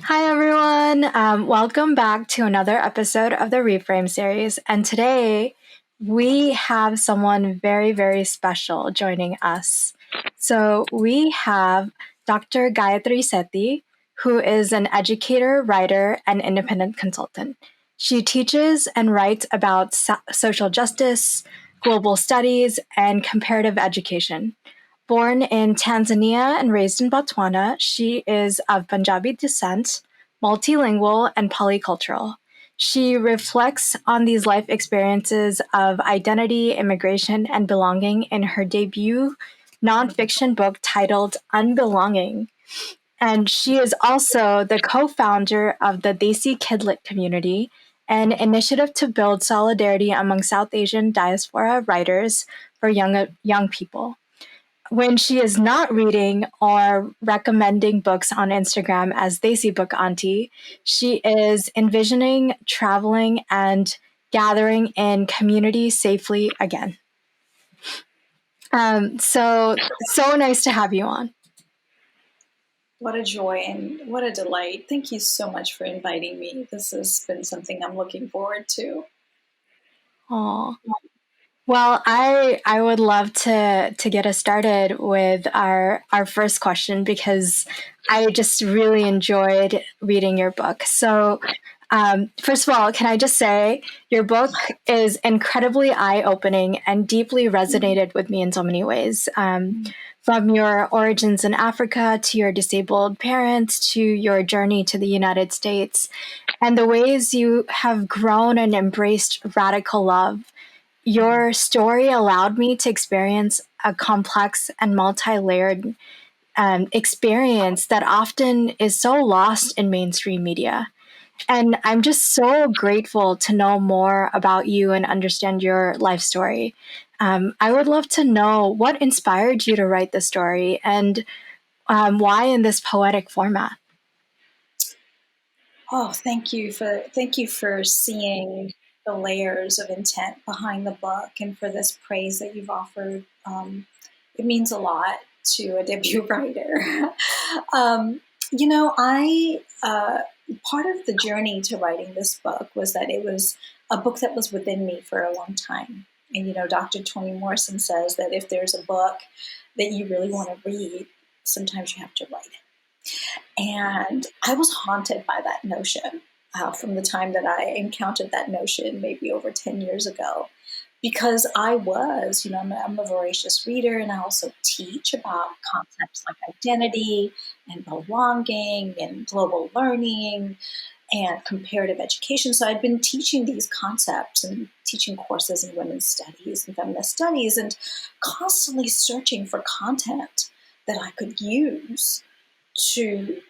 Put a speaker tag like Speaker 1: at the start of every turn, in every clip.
Speaker 1: Hi, everyone. Welcome back to another episode of the Reframe series. And today we have someone very, very special joining us. So we have Dr. Gayatri Sethi, who is an educator, writer, and independent consultant. She teaches and writes about social justice, global studies, and comparative education. Born in Tanzania and raised in Botswana, she is of Punjabi descent, multilingual, and polycultural. She reflects on these life experiences of identity, immigration, and belonging in her debut nonfiction book titled Unbelonging. And she is also the co founder of the Desi Kidlit community, an initiative to build solidarity among South Asian diaspora writers for young people. When she is not reading or recommending books on Instagram as Desi Book Auntie, she is envisioning traveling and gathering in community safely again. So nice to have you on.
Speaker 2: What a joy and what a delight. Thank you so much for inviting me. This has been something I'm looking forward to.
Speaker 1: Oh. Well, I would love to get us started with our first question because I just really enjoyed reading your book. So, first of all, can I just say your book is incredibly eye-opening and deeply resonated with me in so many ways. From your origins in Africa to your disabled parents to your journey to the United States, and the ways you have grown and embraced radical love. Your story allowed me to experience a complex and multi layered experience that often is so lost in mainstream media. And I'm just so grateful to know more about you and understand your life story. I would love to know what inspired you to write the story and why in this poetic format.
Speaker 2: Oh, thank you for seeing the layers of intent behind the book and for this praise that you've offered. It means a lot to a debut writer. I part of the journey to writing this book was that it was a book that was within me for a long time. And Dr. Toni Morrison says that if there's a book that you really want to read, sometimes you have to write it. And I was haunted by that notion from the time that I encountered that notion, maybe over 10 years ago, because I was, I'm a voracious reader, and I also teach about concepts like identity and belonging and global learning and comparative education. So I'd been teaching these concepts and teaching courses in women's studies and feminist studies and constantly searching for content that I could use to,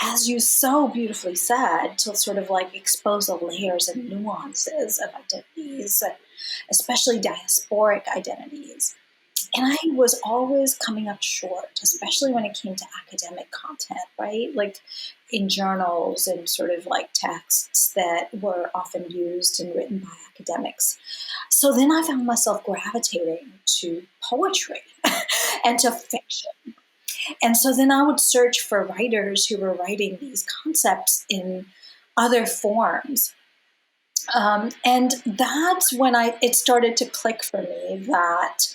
Speaker 2: as you so beautifully said, to sort of like expose the layers and nuances of identities, especially diasporic identities. And I was always coming up short, especially when it came to academic content, right? Like in journals and sort of like texts that were often used and written by academics. So then I found myself gravitating to poetry and to fiction. And so then I would search for writers who were writing these concepts in other forms. And that's when it started to click for me that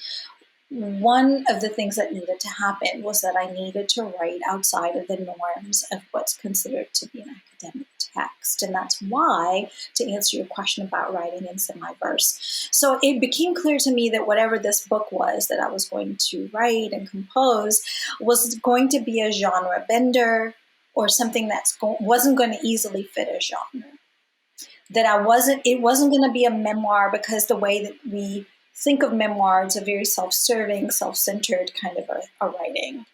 Speaker 2: one of the things that needed to happen was that I needed to write outside of the norms of what's considered to be an academic text. And that's why, to answer your question about writing in semi-verse. So it became clear to me that whatever this book was that I was going to write and compose was going to be a genre bender or something that wasn't going to easily fit a genre. That it wasn't going to be a memoir, because the way that we think of memoir, it's a very self-serving, self-centered kind of a writing.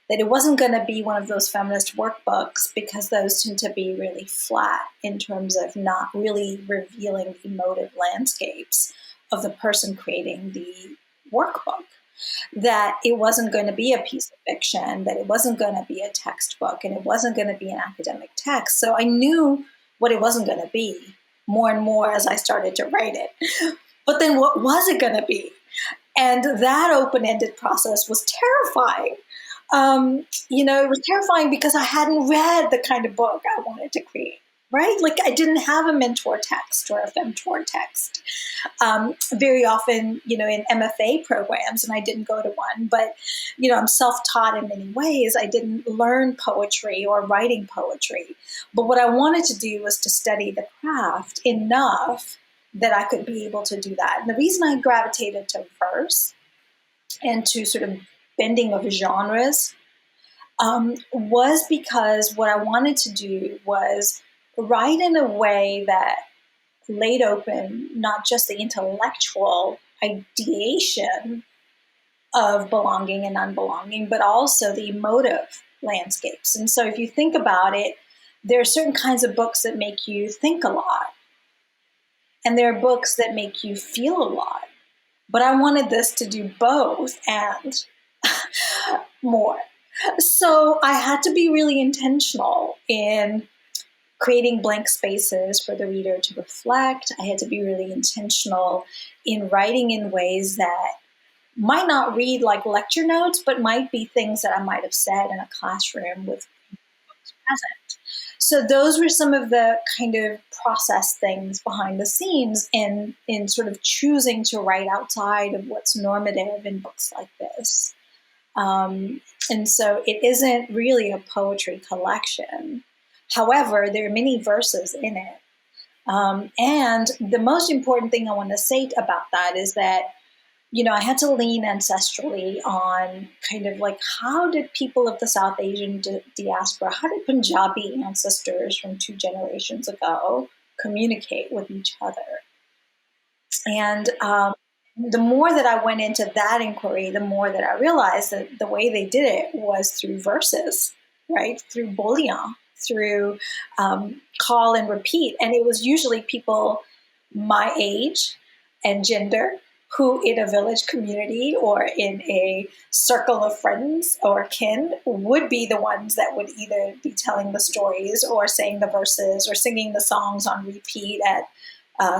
Speaker 2: That it wasn't going to be one of those feminist workbooks, because those tend to be really flat in terms of not really revealing the emotive landscapes of the person creating the workbook. That it wasn't going to be a piece of fiction, that it wasn't going to be a textbook, and it wasn't going to be an academic text. So I knew what it wasn't going to be more and more as I started to write it. But then what was it going to be? And that open-ended process was terrifying, It was terrifying because I hadn't read the kind of book I wanted to create, right? Like I didn't have a mentor text or a femtor text. Very often, in MFA programs, and I didn't go to one, but, I'm self-taught in many ways. I didn't learn poetry or writing poetry. But what I wanted to do was to study the craft enough that I could be able to do that. And the reason I gravitated to verse and to sort of bending of genres was because what I wanted to do was write in a way that laid open not just the intellectual ideation of belonging and unbelonging, but also the emotive landscapes. And so if you think about it, there are certain kinds of books that make you think a lot, and there are books that make you feel a lot. But I wanted this to do both and more. So I had to be really intentional in creating blank spaces for the reader to reflect. I had to be really intentional in writing in ways that might not read like lecture notes, but might be things that I might have said in a classroom with folks present. So those were some of the kind of process things behind the scenes in sort of choosing to write outside of what's normative in books like this. And so it isn't really a poetry collection. However, there are many verses in it. And the most important thing I want to say about that is that, I had to lean ancestrally on kind of like, how did people of the South Asian diaspora, how did Punjabi ancestors from 2 generations ago communicate with each other? And the more that I went into that inquiry, the more that I realized that the way they did it was through verses, right? Through bullion, through call and repeat. And it was usually people my age and gender who in a village community or in a circle of friends or kin would be the ones that would either be telling the stories or saying the verses or singing the songs on repeat at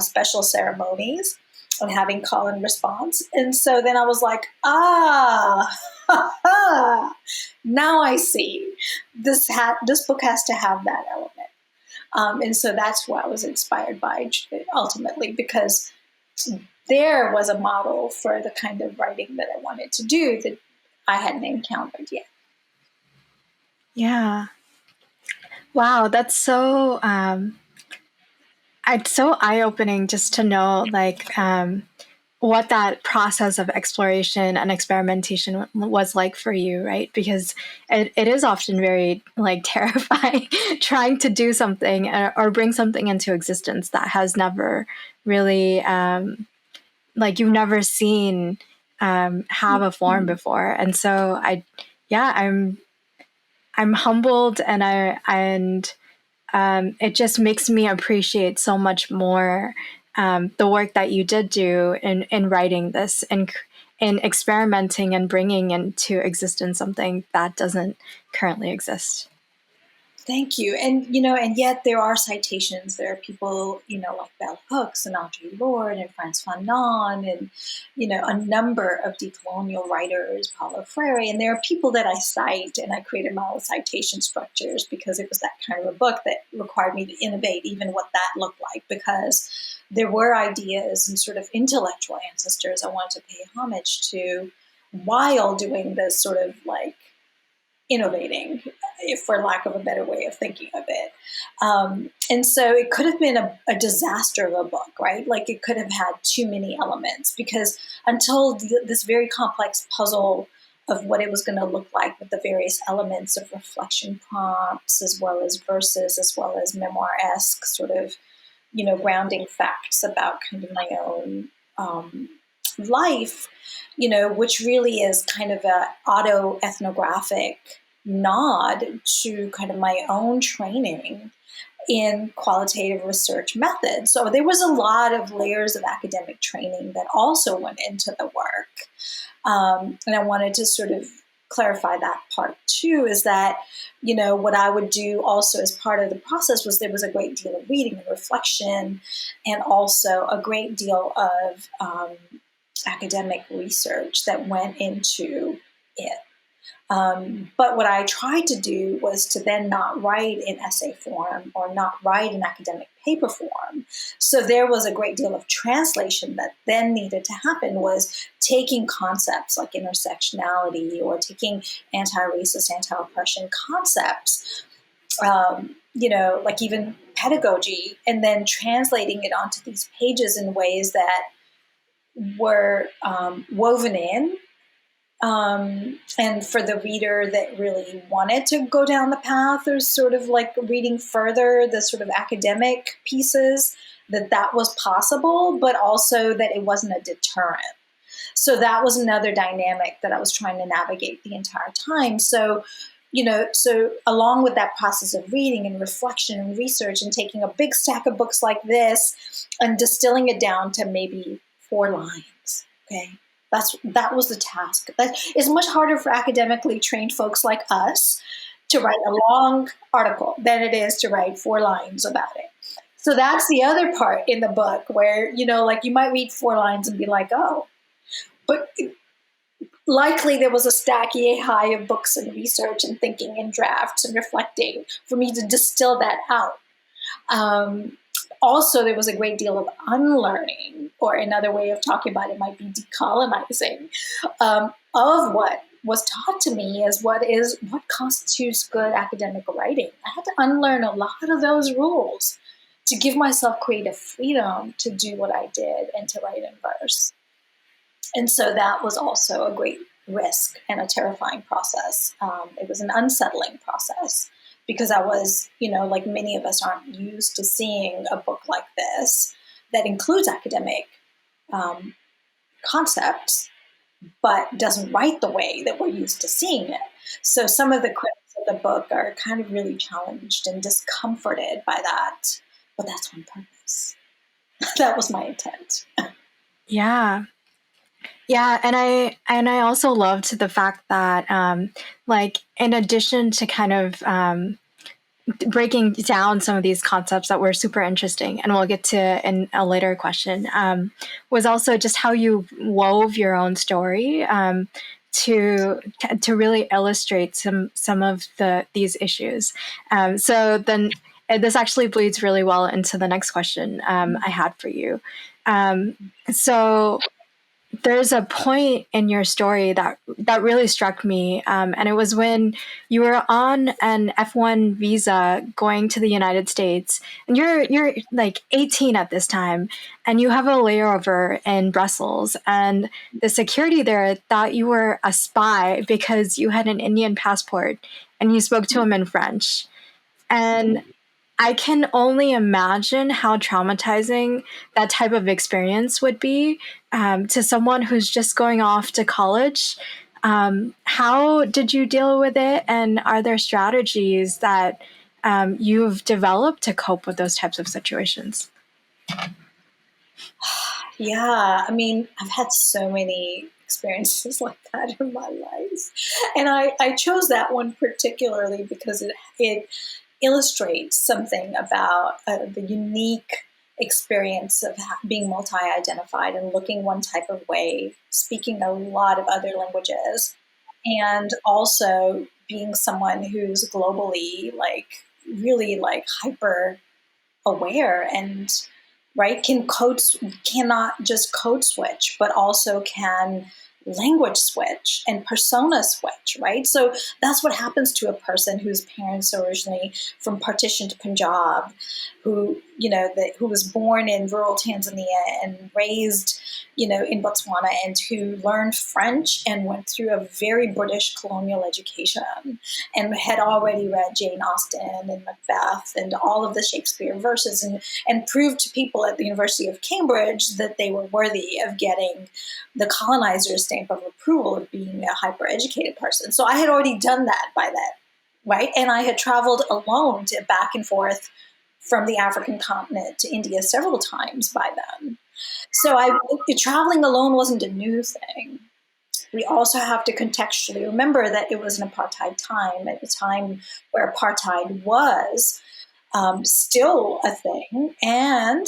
Speaker 2: special ceremonies and having call and response. And so then I was like, now I see this book has to have that element. And so that's what I was inspired by ultimately, because there was a model for the kind of writing that I wanted to do that I hadn't encountered yet.
Speaker 1: Yeah. Wow, that's so it's so eye-opening just to know what that process of exploration and experimentation was like for you, right? Because it is often very terrifying trying to do something or bring something into existence that has never really you've never seen have a form before. And so I'm humbled, and it just makes me appreciate so much more the work that you did do in writing this and in experimenting and bringing into existence something that doesn't currently exist.
Speaker 2: Thank you. And yet there are citations. There are people, like Bell Hooks and Audre Lorde and Frantz Fanon and, a number of decolonial writers, Paulo Freire. And there are people that I cite, and I created my own citation structures because it was that kind of a book that required me to innovate even what that looked like, because there were ideas and sort of intellectual ancestors I wanted to pay homage to while doing this sort of innovating, if for lack of a better way of thinking of it. And so it could have been a disaster of a book, right? Like it could have had too many elements, because until this very complex puzzle of what it was going to look like with the various elements of reflection prompts, as well as verses, as well as memoir-esque sort of, grounding facts about kind of my own life, which really is kind of a autoethnographic nod to kind of my own training in qualitative research methods. So there was a lot of layers of academic training that also went into the work. And I wanted to sort of clarify that part too, is that, what I would do also as part of the process was there was a great deal of reading and reflection, and also a great deal of academic research that went into it. But what I tried to do was to then not write in essay form or not write in academic paper form. So there was a great deal of translation that then needed to happen, was taking concepts like intersectionality or taking anti-racist, anti-oppression concepts, like even pedagogy, and then translating it onto these pages in ways that were woven in, and for the reader that really wanted to go down the path of sort of like reading further the sort of academic pieces, that was possible, but also that it wasn't a deterrent. So that was another dynamic that I was trying to navigate the entire time. So, so along with that process of reading and reflection and research and taking a big stack of books like this and distilling it down to maybe 4 lines, okay? That was the task. That is much harder for academically trained folks like us to write a long article than it is to write 4 lines about it. So that's the other part in the book where, like you might read 4 lines and be like, oh, but likely there was a stack yay high of books and research and thinking and drafts and reflecting for me to distill that out. Also, there was a great deal of unlearning, or another way of talking about it might be decolonizing, of what was taught to me as what constitutes good academic writing. I had to unlearn a lot of those rules to give myself creative freedom to do what I did and to write in verse. And so that was also a great risk and a terrifying process. It was an unsettling process because I was, like many of us aren't used to seeing a book like this that includes academic concepts, but doesn't write the way that we're used to seeing it. So some of the critics of the book are kind of really challenged and discomforted by that, but that's on purpose. That was my intent.
Speaker 1: Yeah. Yeah, and I also loved the fact that like in addition to kind of breaking down some of these concepts that were super interesting, and we'll get to in a later question, was also just how you wove your own story to really illustrate some of these issues. So then this actually bleeds really well into the next question I had for you. So there's a point in your story that really struck me, and it was when you were on an F1 visa going to the United States, and you're like 18 at this time, and you have a layover in Brussels, and the security there thought you were a spy because you had an Indian passport, and you spoke to him in French, and I can only imagine how traumatizing that type of experience would be to someone who's just going off to college. How did you deal with it? And are there strategies that you've developed to cope with those types of situations?
Speaker 2: Yeah, I mean, I've had so many experiences like that in my life. And I chose that one particularly because it illustrates something about the unique experience of being multi-identified and looking one type of way, speaking a lot of other languages, and also being someone who's globally really hyper aware and right cannot just code switch, but also can language switch and persona switch, right? So that's what happens to a person whose parents are originally from partitioned Punjab, who who was born in rural Tanzania and raised in Botswana, and who learned French and went through a very British colonial education and had already read Jane Austen and Macbeth and all of the Shakespeare verses, and proved to people at the University of Cambridge that they were worthy of getting the colonizer's stamp of approval of being a hyper-educated person. So I had already done that by then, right? And I had traveled alone back and forth from the African continent to India several times by then. So traveling alone wasn't a new thing. We also have to contextually remember that it was an apartheid time, at a time where apartheid was still a thing, and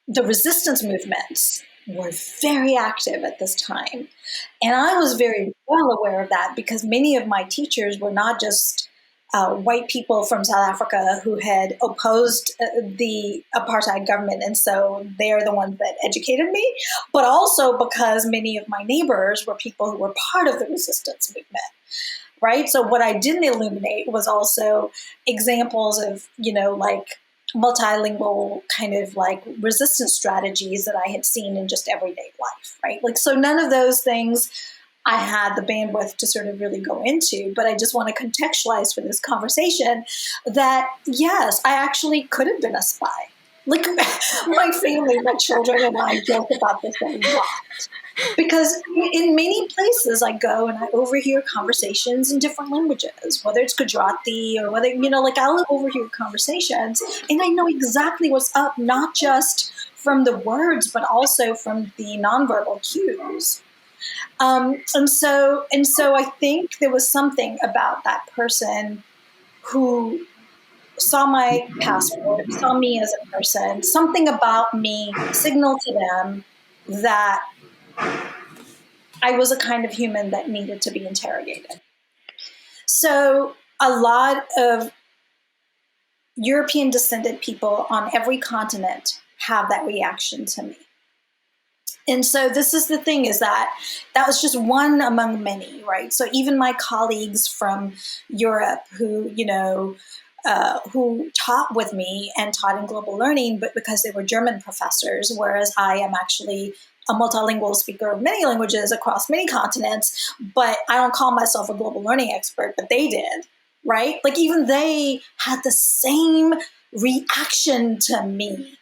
Speaker 2: the resistance movements were very active at this time. And I was very well aware of that because many of my teachers were not just white people from South Africa who had opposed the apartheid government. And so they're the ones that educated me, but also because many of my neighbors were people who were part of the resistance movement. Right. So what I didn't illuminate was also examples of, like multilingual kind of like resistance strategies that I had seen in just everyday life. Right. Like, so none of those things I had the bandwidth to sort of really go into, but I just want to contextualize for this conversation that, yes, I actually could have been a spy. Like my family, my children and I joke about this a lot. Because in many places I go and I overhear conversations in different languages, whether it's Gujarati or whether, like I'll overhear conversations and I know exactly what's up, not just from the words, but also from the nonverbal cues. And so I think there was something about that person who saw my passport, saw me as a person, something about me signaled to them that I was a kind of human that needed to be interrogated. So a lot of European descended people on every continent have that reaction to me. And so this is the thing, is that was just one among many, right? So even my colleagues from Europe who taught with me and taught in global learning, but because they were German professors, whereas I am actually a multilingual speaker of many languages across many continents, but I don't call myself a global learning expert, but they did, right? Like even they had the same reaction to me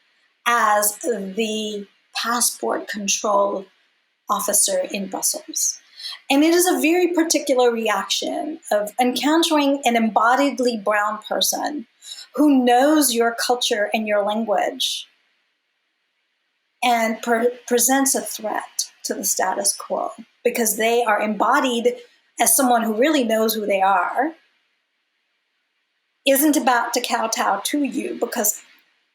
Speaker 2: as the passport control officer in Brussels. And it is a very particular reaction of encountering an embodiedly brown person who knows your culture and your language and presents a threat to the status quo because they are embodied as someone who really knows who they are, isn't about to kowtow to you because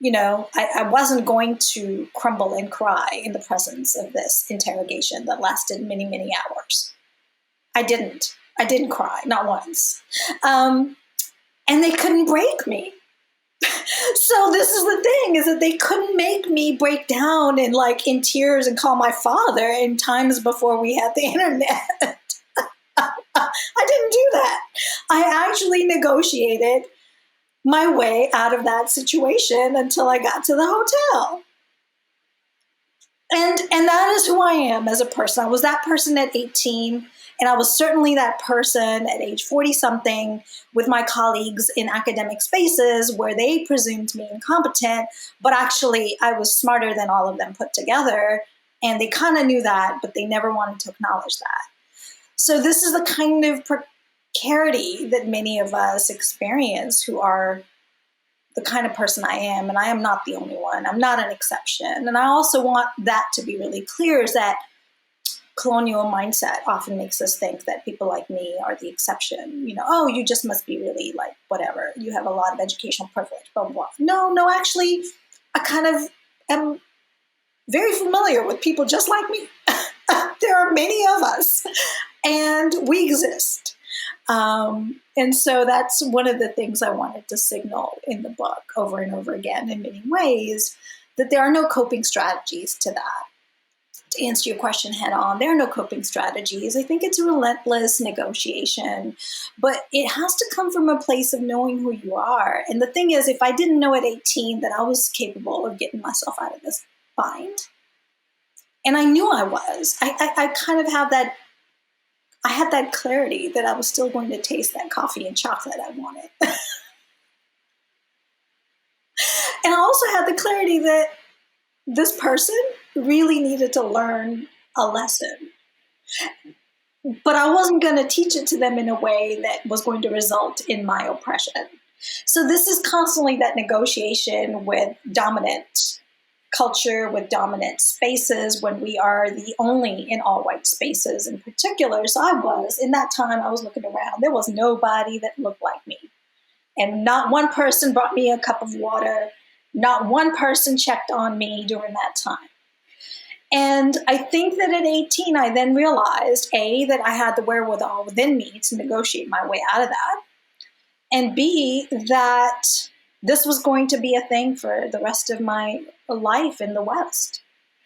Speaker 2: I wasn't going to crumble and cry in the presence of this interrogation that lasted many, many hours. I didn't cry, not once. And they couldn't break me. So this is the thing, is that they couldn't make me break down and like in tears and call my father in times before we had the internet. I didn't do that. I actually negotiated my way out of that situation until I got to the hotel. And that is who I am as a person. I was that person at 18, and I was certainly that person at age 40-something with my colleagues in academic spaces where they presumed me incompetent, but actually I was smarter than all of them put together, and they kind of knew that, but they never wanted to acknowledge that. So this is the kind of precarity that many of us experience who are the kind of person I am, and I am not the only one. I'm not an exception. And I also want that to be really clear, is that colonial mindset often makes us think that people like me are the exception. Oh, you just must be really like whatever. You have a lot of educational privilege, blah, blah, blah. No, actually, I kind of am very familiar with people just like me. There are many of us, and we exist. And so that's one of the things I wanted to signal in the book over and over again in many ways, that there are no coping strategies to that. To answer your question head on, there are no coping strategies. I think it's a relentless negotiation, but it has to come from a place of knowing who you are. And the thing is, if I didn't know at 18 that I was capable of getting myself out of this bind, and I knew I was, I kind of have that, I had that clarity that I was still going to taste that coffee and chocolate I wanted. And I also had the clarity that this person really needed to learn a lesson. But I wasn't going to teach it to them in a way that was going to result in my oppression. So this is constantly that negotiation with dominant culture, with dominant spaces, when we are the only in all white spaces in particular. So in that time, I was looking around. There was nobody that looked like me. And not one person brought me a cup of water. Not one person checked on me during that time. And I think that at 18, I then realized, A, that I had the wherewithal within me to negotiate my way out of that, and B, that this was going to be a thing for the rest of my life in the West.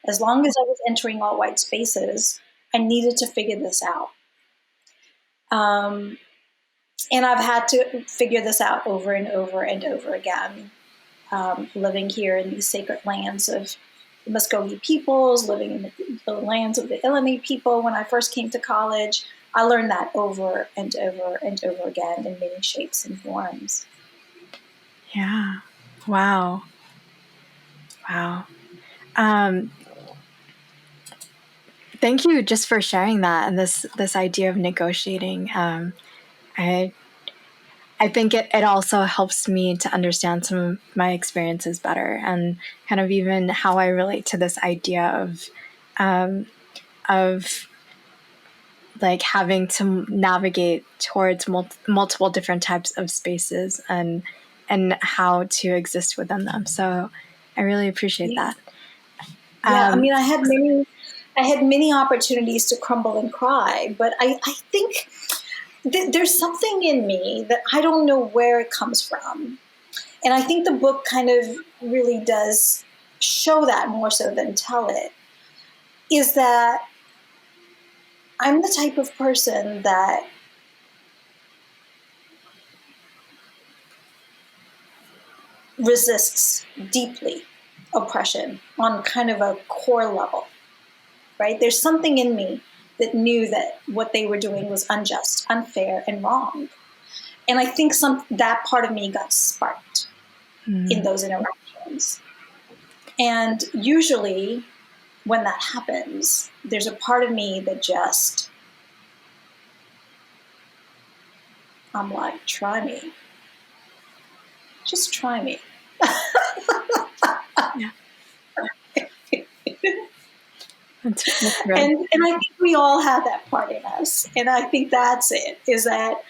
Speaker 2: As long as I was entering all white spaces, I needed to figure this out. And I've had to figure this out over and over and over again. Living here in these sacred lands of the Muskogee peoples, living in the lands of the Illini people. When I first came to college, I learned that over and over and over again in many shapes and forms.
Speaker 1: Yeah. Wow. Wow. Thank you just for sharing that and this idea of negotiating. I think it also helps me to understand some of my experiences better and kind of even how I relate to this idea of like having to navigate towards multiple different types of spaces and how to exist within them. So I really appreciate that.
Speaker 2: Yeah, I mean, I had many opportunities to crumble and cry, but I think there's something in me that I don't know where it comes from. And I think the book kind of really does show that more so than tell it, is that I'm the type of person that resists deeply oppression on kind of a core level, right? There's something in me that knew that what they were doing was unjust, unfair, and wrong. And I think that part of me got sparked in those interactions. And usually when that happens, there's a part of me that just, I'm like, try me. Just try me.
Speaker 1: Yeah.
Speaker 2: And I think we all have that part in us. And I think that's it, is that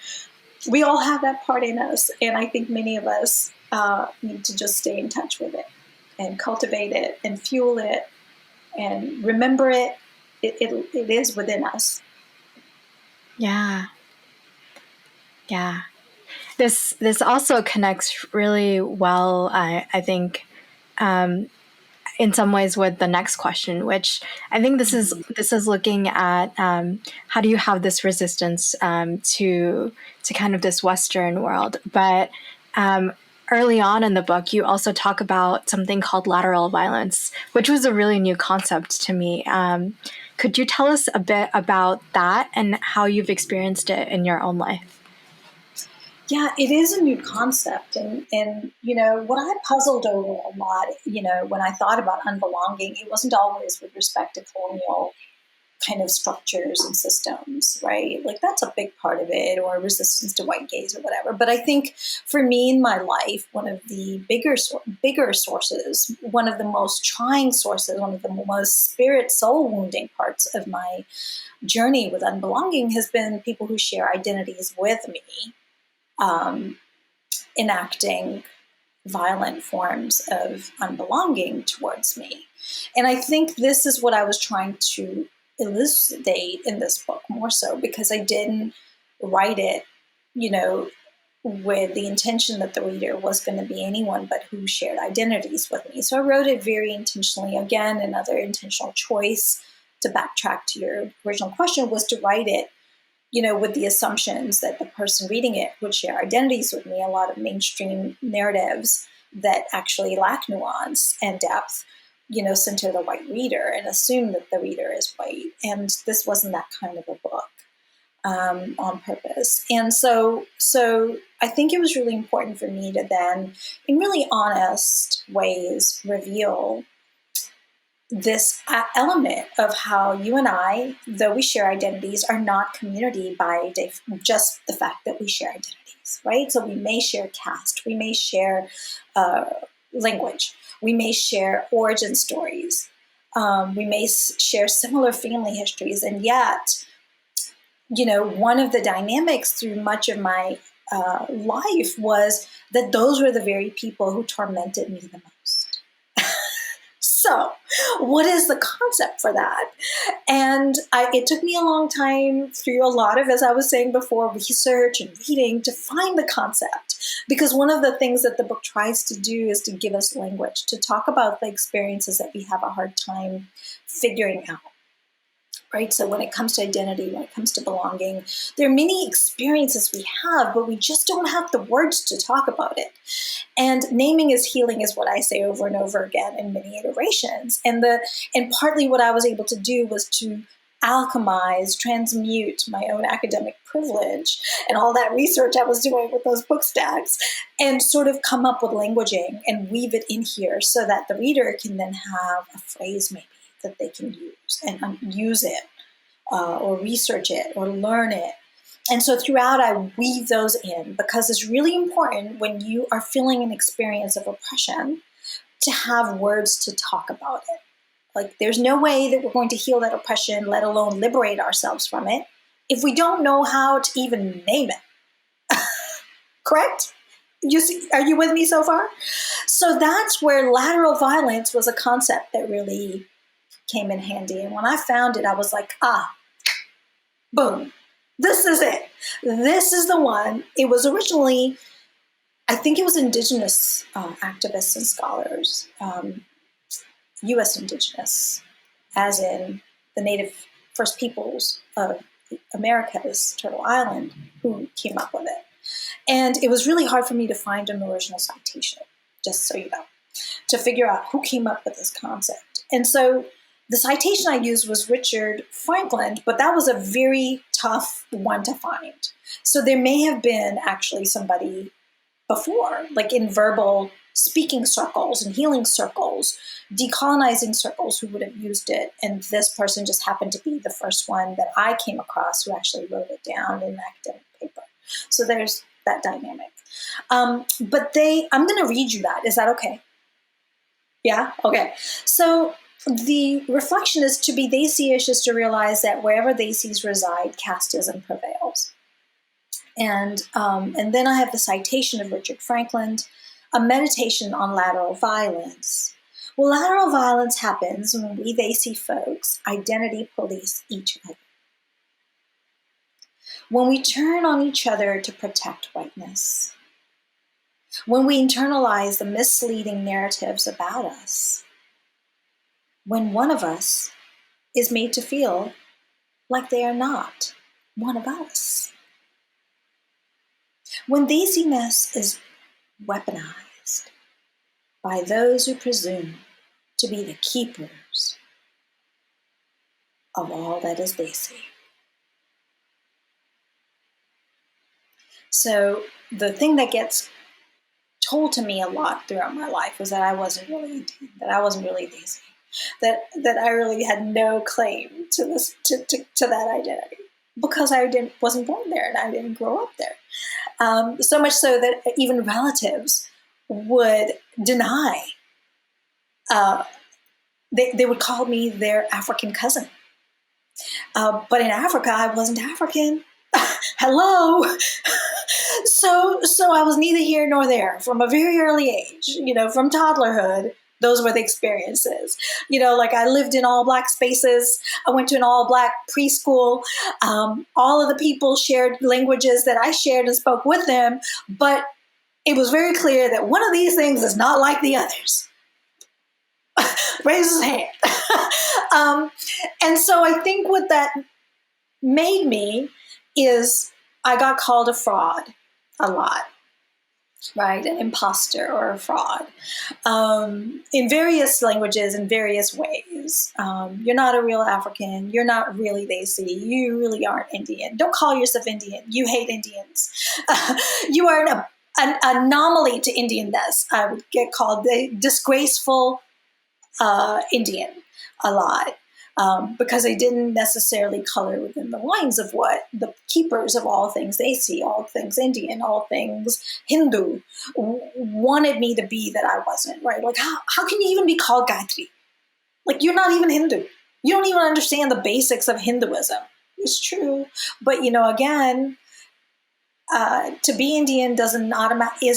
Speaker 2: we all have that part in us. And I think many of us need to just stay in touch with it and cultivate it and fuel it and remember it. It is within us.
Speaker 1: Yeah. Yeah. This also connects really well, I think, in some ways with the next question, which I think this is looking at how do you have this resistance to kind of this Western world. But early on in the book, you also talk about something called lateral violence, which was a really new concept to me. Could you tell us a bit about that and how you've experienced it in your own life?
Speaker 2: Yeah, it is a new concept. And you know, what I puzzled over a lot, you know, when I thought about unbelonging, it wasn't always with respect to colonial kind of structures and systems, right? Like that's a big part of it, or resistance to white gaze or whatever. But I think for me in my life, one of the bigger sources, one of the most trying sources, one of the most spirit soul wounding parts of my journey with unbelonging has been people who share identities with me, enacting violent forms of unbelonging towards me. And I think this is what I was trying to elucidate in this book more so, because I didn't write it, you know, with the intention that the reader was going to be anyone but who shared identities with me. So I wrote it very intentionally. Again, another intentional choice, to backtrack to your original question, was to write it, you know, with the assumptions that the person reading it would share identities with me. A lot of mainstream narratives that actually lack nuance and depth, you know, center the white reader and assume that the reader is white. And this wasn't that kind of a book on purpose. And so I think it was really important for me to then, in really honest ways, reveal this element of how you and I, though we share identities, are not community by just the fact that we share identities, right? So we may share caste, we may share language, we may share origin stories, we may share similar family histories, and yet, you know, one of the dynamics through much of my life was that those were the very people who tormented me the most. So what is the concept for that? And it took me a long time through a lot of, as I was saying before, research and reading to find the concept. Because one of the things that the book tries to do is to give us language, to talk about the experiences that we have a hard time figuring out. Right? So when it comes to identity, when it comes to belonging, there are many experiences we have, but we just don't have the words to talk about it. And naming is healing is what I say over and over again in many iterations. And partly what I was able to do was to alchemize, transmute my own academic privilege and all that research I was doing with those book stacks, and sort of come up with languaging and weave it in here so that the reader can then have a phrase maybe that they can use and use it or research it or learn it. And so throughout, I weave those in because it's really important when you are feeling an experience of oppression to have words to talk about it. Like, there's no way that we're going to heal that oppression, let alone liberate ourselves from it, if we don't know how to even name it. Correct? Are you with me so far? So that's where lateral violence was a concept that really came in handy. And when I found it, I was like, boom, this is it. This is the one. It was originally, I think it was Indigenous activists and scholars, U.S. Indigenous, as in the native First Peoples of America's Turtle Island, who came up with it. And it was really hard for me to find an original citation, just so you know, to figure out who came up with this concept. And so the citation I used was Richard Franklin, but that was a very tough one to find. So there may have been actually somebody before, like in verbal speaking circles and healing circles, decolonizing circles, who would have used it. And this person just happened to be the first one that I came across who actually wrote it down in an academic paper. So there's that dynamic. But I'm going to read you that. Is that okay? Yeah? Okay. So the reflection is, to be Desi-ish is to realize that wherever Desis reside, casteism prevails. And then I have the citation of Richard Franklin, a meditation on lateral violence. Well, lateral violence happens when we Desi folks identity police each other. When we turn on each other to protect whiteness. When we internalize the misleading narratives about us. When one of us is made to feel like they are not one of us. When Desiness is weaponized by those who presume to be the keepers of all that is Desi. So the thing that gets told to me a lot throughout my life was that I wasn't really Indian, that I wasn't really Desi, that I really had no claim to this to that identity because I wasn't born there and I didn't grow up there. So much so that even relatives would deny. They would call me their African cousin. But in Africa, I wasn't African. Hello. So I was neither here nor there from a very early age, from toddlerhood. Those were the experiences. Like I lived in all Black spaces. I went to an all Black preschool. All of the people shared languages that I shared and spoke with them. But it was very clear that one of these things is not like the others. Raise his hand. And so I think what that made me is I got called a fraud a lot, right? An imposter or a fraud in various languages, in various ways. You're not a real African. You're not really Desi. You really aren't Indian. Don't call yourself Indian. You hate Indians. You are an anomaly to Indianness. I would get called the disgraceful Indian a lot. Because they didn't necessarily color within the lines of what the keepers of all things Desi, all things Indian, all things Hindu wanted me to be that I wasn't, right? Like, how can you even be called Gayatri? Like, you're not even Hindu. You don't even understand the basics of Hinduism. It's true. But, again, to be Indian is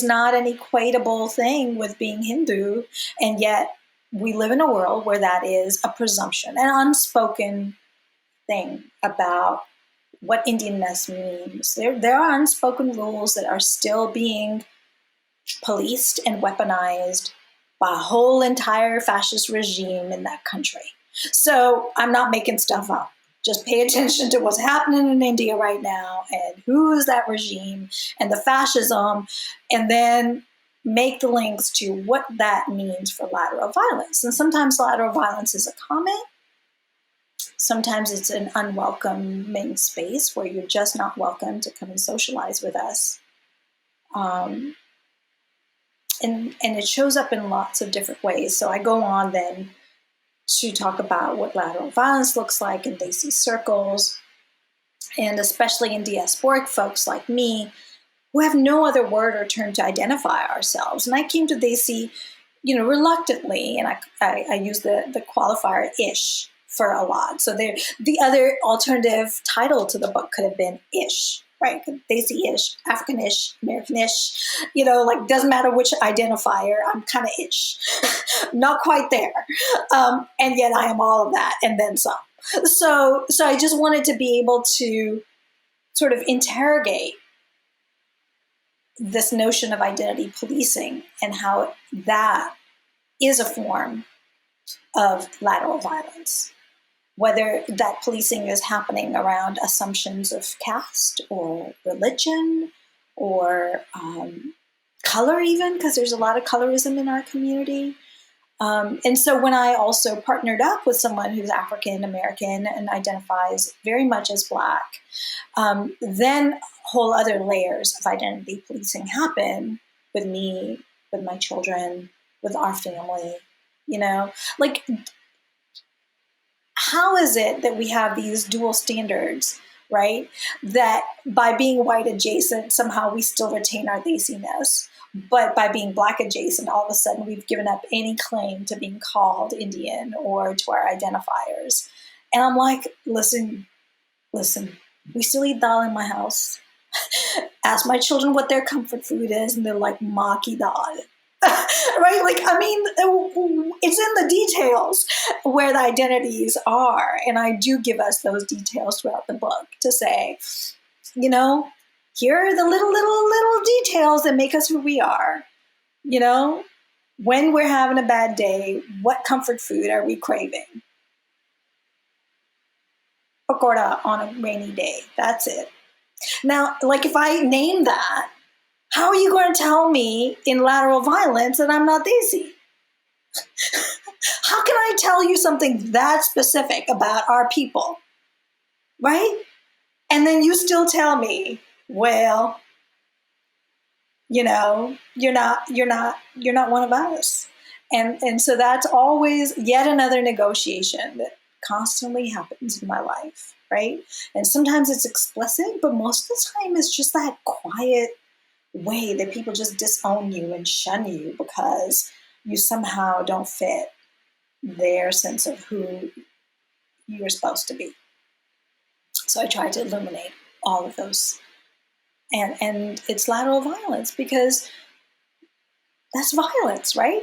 Speaker 2: not an equatable thing with being Hindu. And yet, we live in a world where that is a presumption, an unspoken thing about what Indianness means. There are unspoken rules that are still being policed and weaponized by a whole entire fascist regime in that country. So I'm not making stuff up. Just pay attention to what's happening in India right now and who's that regime and the fascism, and then make the links to what that means for lateral violence. And sometimes lateral violence is a comment. Sometimes it's an unwelcoming space where you're just not welcome to come and socialize with us. And it shows up in lots of different ways. So I go on then to talk about what lateral violence looks like in Desi circles, and especially in diasporic folks like me, who have no other word or term to identify ourselves. And I came to Desi, reluctantly, and I use the qualifier ish for a lot. So the other alternative title to the book could have been ish, right? Desi-ish, African-ish, American-ish, doesn't matter which identifier, I'm kind of ish. Not quite there. And yet I am all of that and then some. So I just wanted to be able to sort of interrogate this notion of identity policing and how that is a form of lateral violence. Whether that policing is happening around assumptions of caste or religion or color even, because there's a lot of colorism in our community. And so when I also partnered up with someone who's African American and identifies very much as Black, then whole other layers of identity policing happen with me, with my children, with our family, how is it that we have these dual standards, right? That by being white adjacent, somehow we still retain our Desiness. But by being Black adjacent, all of a sudden we've given up any claim to being called Indian or to our identifiers. And I'm like, listen, we still eat dal in my house. Ask my children what their comfort food is, and they're like, maa ki dal. Right? It's in the details where the identities are. And I do give us those details throughout the book to say, here are the little details that make us who we are. When we're having a bad day, what comfort food are we craving? Pakoda on a rainy day. That's it. Now, if I name that, how are you going to tell me in lateral violence that I'm not Desi? How can I tell you something that specific about our people? Right? And then you still tell me, well, you're not one of us. And so that's always yet another negotiation that constantly happens in my life, right? And sometimes it's explicit, but most of the time it's just that quiet way that people just disown you and shun you because you somehow don't fit their sense of who you're supposed to be. So I try to illuminate all of those. And it's lateral violence because that's violence, right?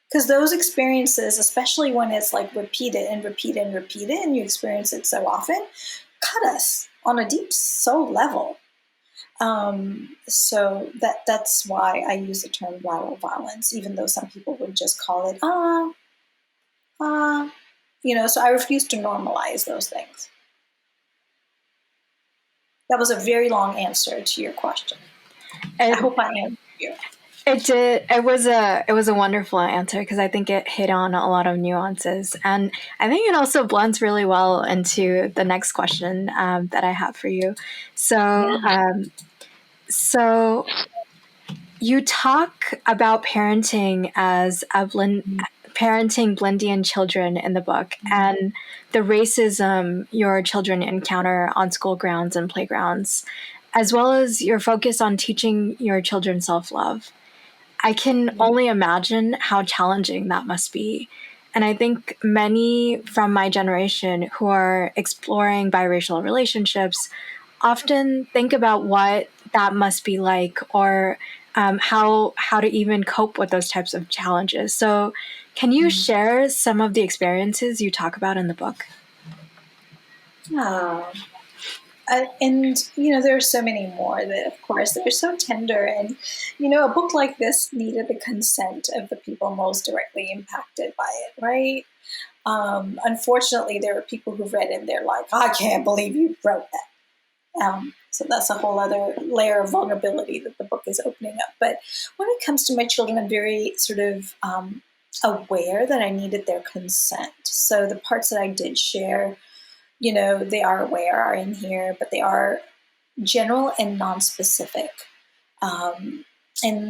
Speaker 2: Because those experiences, especially when it's repeated and repeated and repeated, and you experience it so often, cut us on a deep soul level. So that's why I use the term lateral violence, even though some people would just call it, so I refuse to normalize those things. That was a very long answer to your question. I hope I answered you.
Speaker 1: It did. It was a wonderful answer because I think it hit on a lot of nuances, and I think it also blends really well into the next question that I have for you. So, so you talk about parenting as parenting Blindian children in the book, and the racism your children encounter on school grounds and playgrounds, as well as your focus on teaching your children self-love. I can only imagine how challenging that must be. And I think many from my generation who are exploring biracial relationships often think about what that must be like, or how to even cope with those types of challenges. So, can you share some of the experiences you talk about in the book?
Speaker 2: And there are so many more that, of course, they're so tender. And a book like this needed the consent of the people most directly impacted by it, right? Unfortunately, there are people who've read it and they're like, I can't believe you wrote that. So that's a whole other layer of vulnerability that the book is opening up. But when it comes to my children, I'm very sort of aware that I needed their consent. So the parts that I did share, they are aware, are in here, but they are general and non-specific. And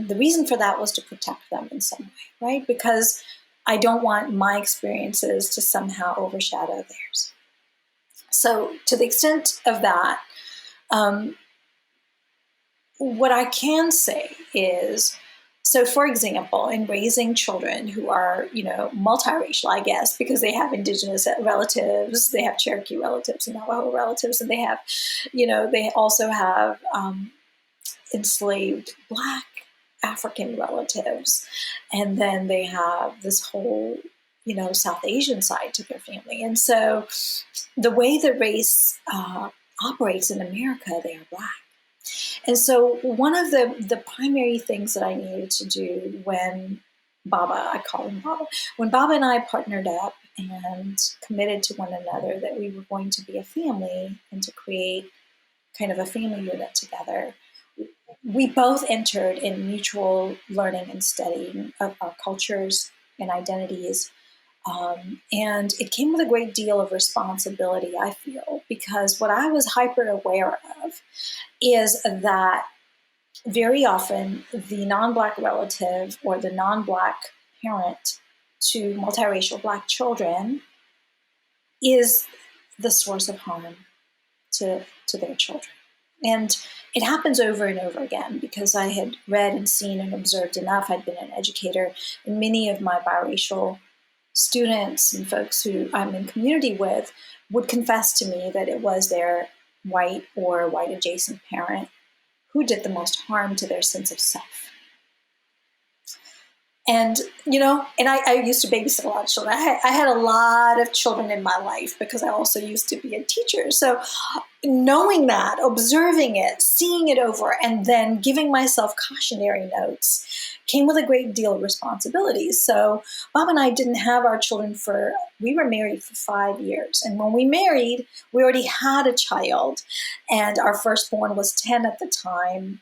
Speaker 2: the reason for that was to protect them in some way, right? Because I don't want my experiences to somehow overshadow theirs. So to the extent of that, what I can say is, so for example, in raising children who are, multiracial, I guess, because they have Indigenous relatives, they have Cherokee relatives and Navajo relatives, and they have, they also have enslaved Black African relatives. And then they have this whole, South Asian side to their family. And so the way the race operates in America, they are Black. And so one of the primary things that I needed to do when Baba, I call him Baba, when Baba and I partnered up and committed to one another that we were going to be a family and to create kind of a family unit together, we both entered in mutual learning and studying of our cultures and identities. And it came with a great deal of responsibility, I feel, because what I was hyper aware of is that very often the non-Black relative or the non-Black parent to multiracial Black children is the source of harm to their children. And it happens over and over again because I had read and seen and observed enough. I'd been an educator, and many of my biracial students and folks who I'm in community with would confess to me that it was their white or white adjacent parent who did the most harm to their sense of self. And, and I used to babysit a lot of children. I had a lot of children in my life because I also used to be a teacher. So knowing that, observing it, seeing it over, and then giving myself cautionary notes came with a great deal of responsibility. So Bob and I didn't have our children we were married for 5 years. And when we married, we already had a child. And our firstborn was 10 at the time.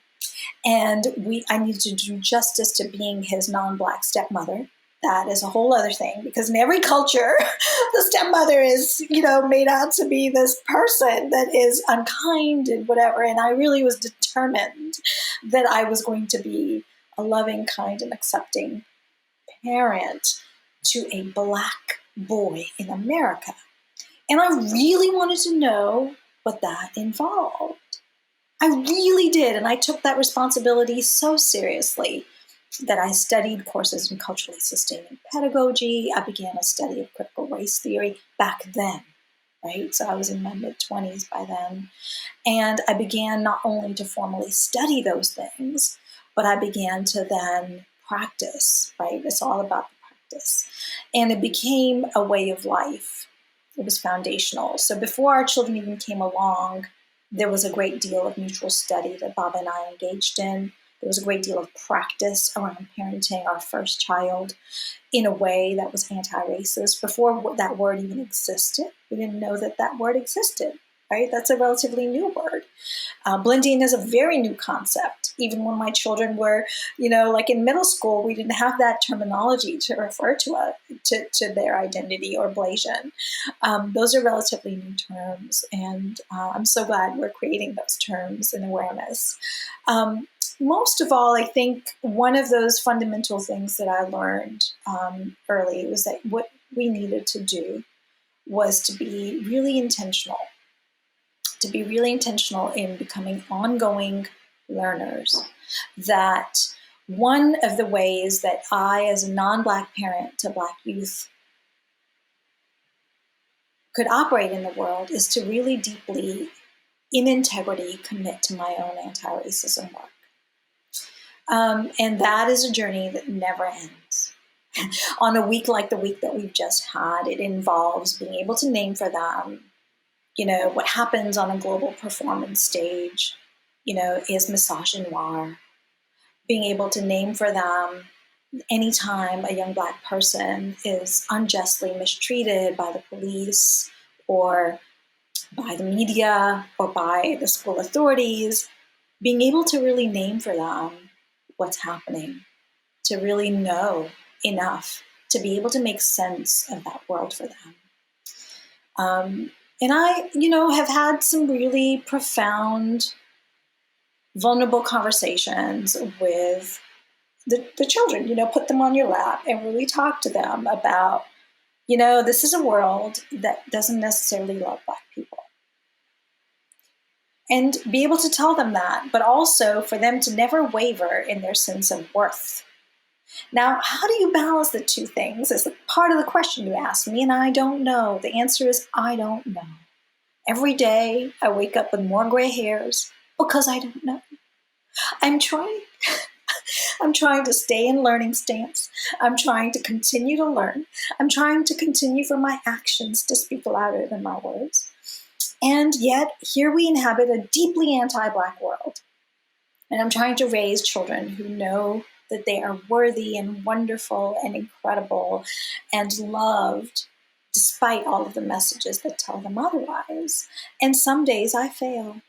Speaker 2: And I needed to do justice to being his non-Black stepmother. That is a whole other thing, because in every culture, the stepmother is, made out to be this person that is unkind and whatever. And I really was determined that I was going to be a loving, kind, and accepting parent to a Black boy in America. And I really wanted to know what that involved. I really did, and I took that responsibility so seriously that I studied courses in culturally sustaining pedagogy. I began a study of critical race theory back then, right? So I was in my mid-20s by then. And I began not only to formally study those things, but I began to then practice, right? It's all about the practice. And it became a way of life. It was foundational. So before our children even came along, there was a great deal of mutual study that Bob and I engaged in. There was a great deal of practice around parenting our first child in a way that was anti-racist. Before that word even existed, we didn't know that word existed, right? That's a relatively new word. Blending is a very new concept. Even when my children were, like in middle school, we didn't have that terminology to refer to their identity or Blasian. Those are relatively new terms, and I'm so glad we're creating those terms and awareness. Most of all, I think one of those fundamental things that I learned early was that what we needed to do was to be really intentional in becoming ongoing learners. That one of the ways that I, as a non-Black parent to Black youth, could operate in the world is to really deeply, in integrity, commit to my own anti-racism work. And that is a journey that never ends. On a week like the week that we've just had, it involves being able to name for them, what happens on a global performance stage, is misogynoir. Being able to name for them anytime a young Black person is unjustly mistreated by the police or by the media or by the school authorities, being able to really name for them what's happening, to really know enough to be able to make sense of that world for them. And I, have had some really profound, vulnerable conversations with the children, put them on your lap and really talk to them about, this is a world that doesn't necessarily love Black people. And be able to tell them that, but also for them to never waver in their sense of worth. Now, how do you balance the two things is part of the question you asked me, and I don't know. The answer is I don't know. Every day I wake up with more gray hairs because I don't know. I'm trying. I'm trying to stay in learning stance. I'm trying to continue to learn. I'm trying to continue for my actions to speak louder than my words. And yet, here we inhabit a deeply anti-Black world. And I'm trying to raise children who know that they are worthy and wonderful and incredible and loved, despite all of the messages that tell them otherwise. And some days I fail.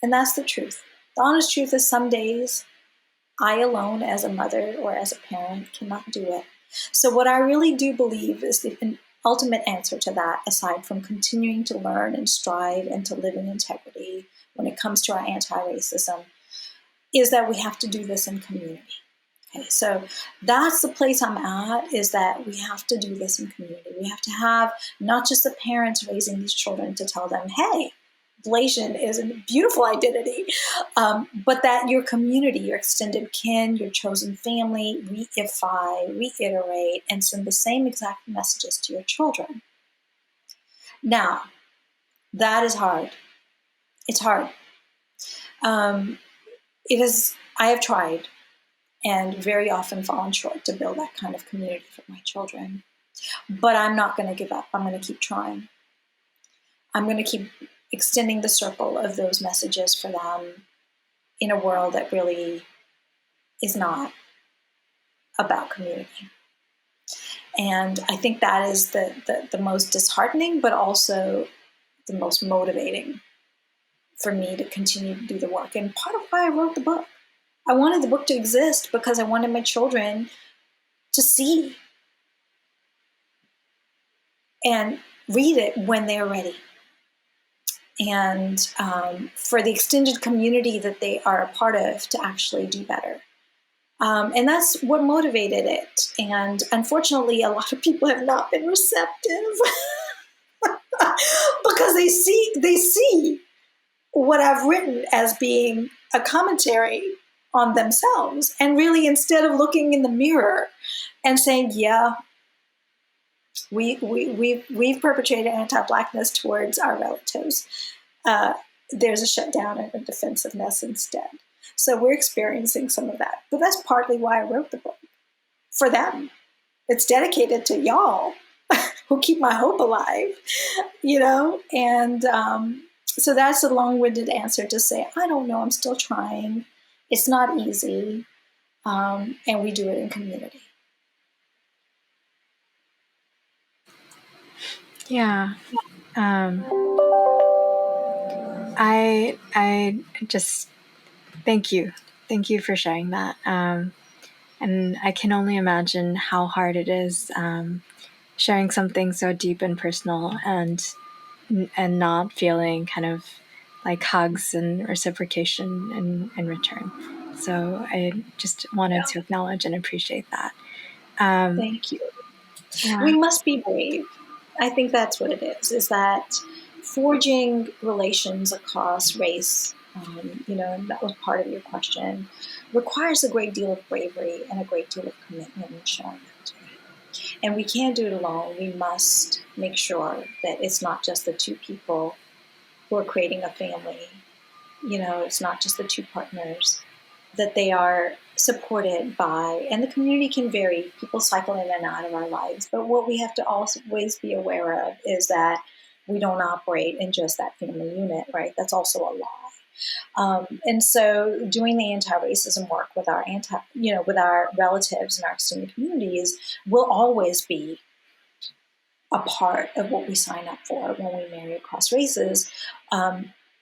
Speaker 2: And that's the truth. The honest truth is some days I alone as a mother or as a parent cannot do it. So what I really do believe is the ultimate answer to that, aside from continuing to learn and strive and to live in integrity when it comes to our anti-racism, is that we have to do this in community. Okay, so that's the place I'm at, is that we have to do this in community. We have to have not just the parents raising these children to tell them, hey, Blasian is a beautiful identity, but that your community, your extended kin, your chosen family, reify, reiterate, and send the same exact messages to your children. Now, that is hard. It's hard. It is. I have tried and very often fallen short to build that kind of community for my children. But I'm not going to give up. I'm going to keep trying. I'm going to keep extending the circle of those messages for them in a world that really is not about community. And I think that is the most disheartening, but also the most motivating for me to continue to do the work. And part of why I wrote the book. I wanted the book to exist because I wanted my children to see and read it when they're ready. And for the extended community that they are a part of to actually do better. And that's what motivated it. And unfortunately, a lot of people have not been receptive because they see what I've written as being a commentary on themselves. And really, instead of looking in the mirror and saying, yeah, we've perpetrated anti-Blackness towards our relatives, there's a shutdown and a defensiveness instead. So we're experiencing some of that. But that's partly why I wrote the book, for them. It's dedicated to y'all who keep my hope alive, And so that's a long-winded answer to say, I don't know, I'm still trying. It's not easy. And we do it in community.
Speaker 1: Yeah. I just thank you. Thank you for sharing that. And I can only imagine how hard it is sharing something so deep and personal and not feeling kind of like hugs and reciprocation in return. So I just wanted to acknowledge and appreciate that.
Speaker 2: Thank you. Yeah. We must be brave. I think that's what it is that forging relations across race, and that was part of your question, requires a great deal of bravery and a great deal of commitment and showing that. And we can't do it alone. We must make sure that it's not just the two people who are creating a family. It's not just the two partners, that they are supported by, and the community can vary. People cycle in and out of our lives. But what we have to always be aware of is that we don't operate in just that family unit, right? That's also a lie. And so doing the anti-racism work with our with our relatives and our extended communities will always be a part of what we sign up for when we marry across races,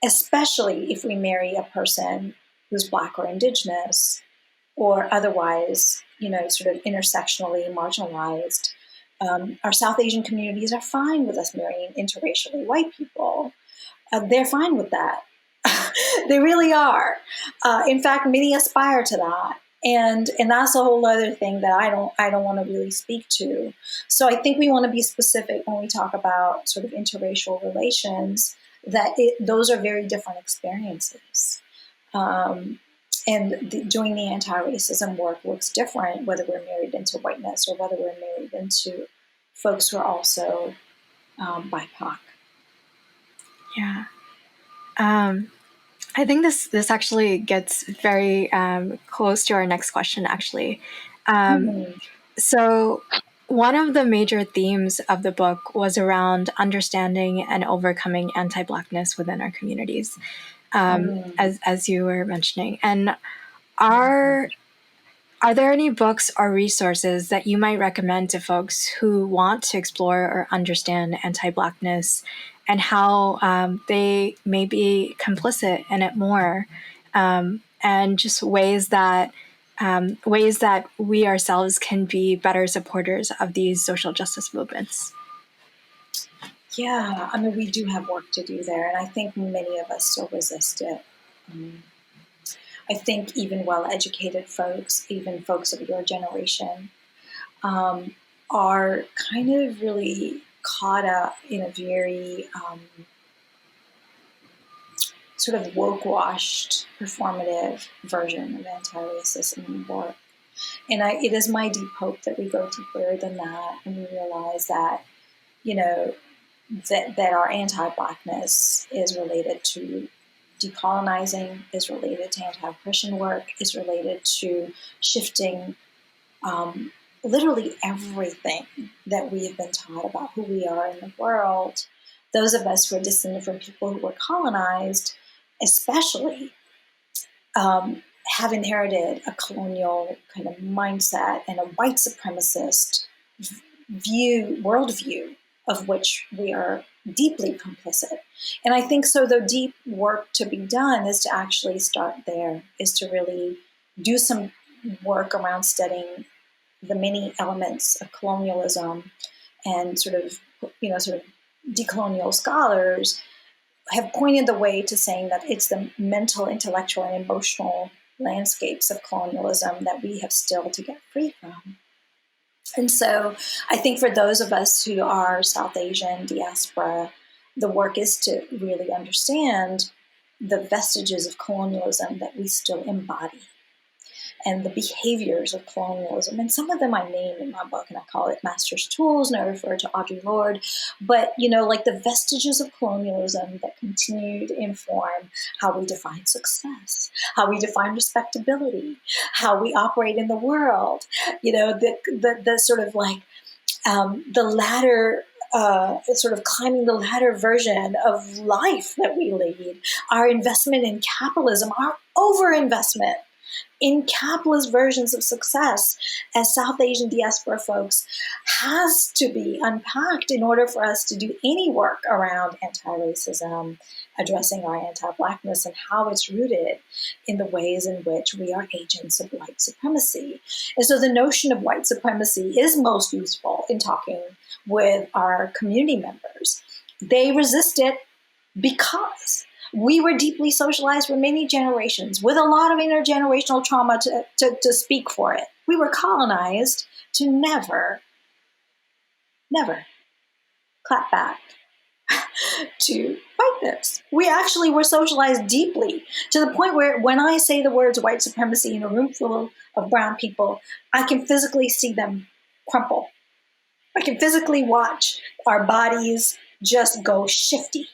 Speaker 2: especially if we marry a person who's Black or Indigenous or otherwise, sort of intersectionally marginalized. Our South Asian communities are fine with us marrying interracially white people. They're fine with that. They really are. In fact, many aspire to that. And that's a whole other thing that I don't want to really speak to. So I think we want to be specific when we talk about sort of interracial relations, that those are very different experiences. And doing the anti-racism work looks different whether we're married into whiteness or whether we're married into folks who are also BIPOC.
Speaker 1: Yeah. I think this actually gets very close to our next question, actually. So one of the major themes of the book was around understanding and overcoming anti-Blackness within our communities, as you were mentioning. And are there any books or resources that you might recommend to folks who want to explore or understand anti-Blackness and how they may be complicit in it more, and just ways that we ourselves can be better supporters of these social justice movements?
Speaker 2: Yeah, I mean, we do have work to do there, and I think many of us still resist it. I think even well-educated folks, even folks of your generation, are kind of really caught up in a very sort of woke-washed, performative version of anti-racism work. And it is my deep hope that we go deeper than that and we realize that, that our anti-Blackness is related to decolonizing, is related to anti-oppression work, is related to shifting literally everything that we have been taught about who we are in the world. Those of us who are descended from people who were colonized, especially, have inherited a colonial kind of mindset and a white supremacist worldview of which we are deeply complicit. And I think so the deep work to be done is to actually start there, is to really do some work around studying the many elements of colonialism, and sort of decolonial scholars have pointed the way to saying that it's the mental, intellectual, and emotional landscapes of colonialism that we have still to get free from. And so I think for those of us who are South Asian diaspora, the work is to really understand the vestiges of colonialism that we still embody and the behaviors of colonialism. And some of them I name in my book, and I call it Master's Tools, and I refer to Audre Lorde. But, like the vestiges of colonialism that continue to inform how we define success, how we define respectability, how we operate in the world, the sort of like the ladder, sort of climbing the ladder version of life that we lead, our investment in capitalism, our overinvestment in capitalist versions of success as South Asian diaspora folks has to be unpacked in order for us to do any work around anti-racism, addressing our anti-Blackness and how it's rooted in the ways in which we are agents of white supremacy. And so the notion of white supremacy is most useful in talking with our community members. They resist it because we were deeply socialized for many generations with a lot of intergenerational trauma to speak for it. We were colonized to never clap back to whiteness. We actually were socialized deeply to the point where when I say the words white supremacy in a room full of brown people, I can physically see them crumple. I can physically watch our bodies just go shifty.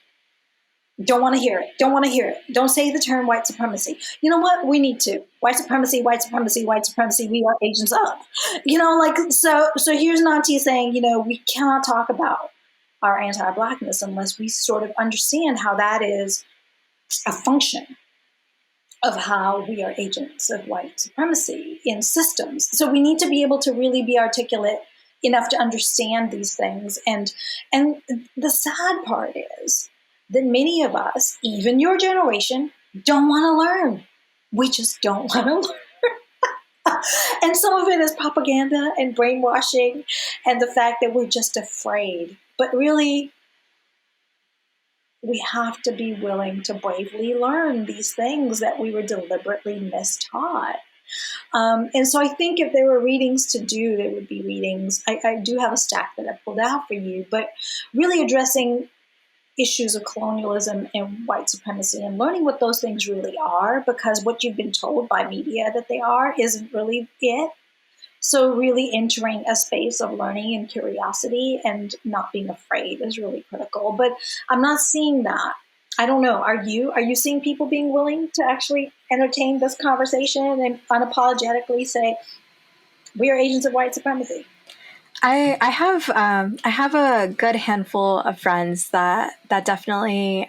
Speaker 2: Don't want to hear it. Don't want to hear it. Don't say the term white supremacy. You know what? We need to. White supremacy, white supremacy, white supremacy. We are agents of. So here's Nanti saying, we cannot talk about our anti-Blackness unless we sort of understand how that is a function of how we are agents of white supremacy in systems. So we need to be able to really be articulate enough to understand these things. And the sad part is that many of us, even your generation, don't want to learn. We just don't want to learn. And some of it is propaganda and brainwashing and the fact that we're just afraid. But really, we have to be willing to bravely learn these things that we were deliberately mistaught. And so I think if there were readings to do, there would be readings. I do have a stack that I pulled out for you, but really addressing issues of colonialism and white supremacy and learning what those things really are, because what you've been told by media that they are isn't really it. So really entering a space of learning and curiosity and not being afraid is really critical. But I'm not seeing that. I don't know. Are you? Are you seeing people being willing to actually entertain this conversation and unapologetically say, we are agents of white supremacy?
Speaker 1: I have a good handful of friends that definitely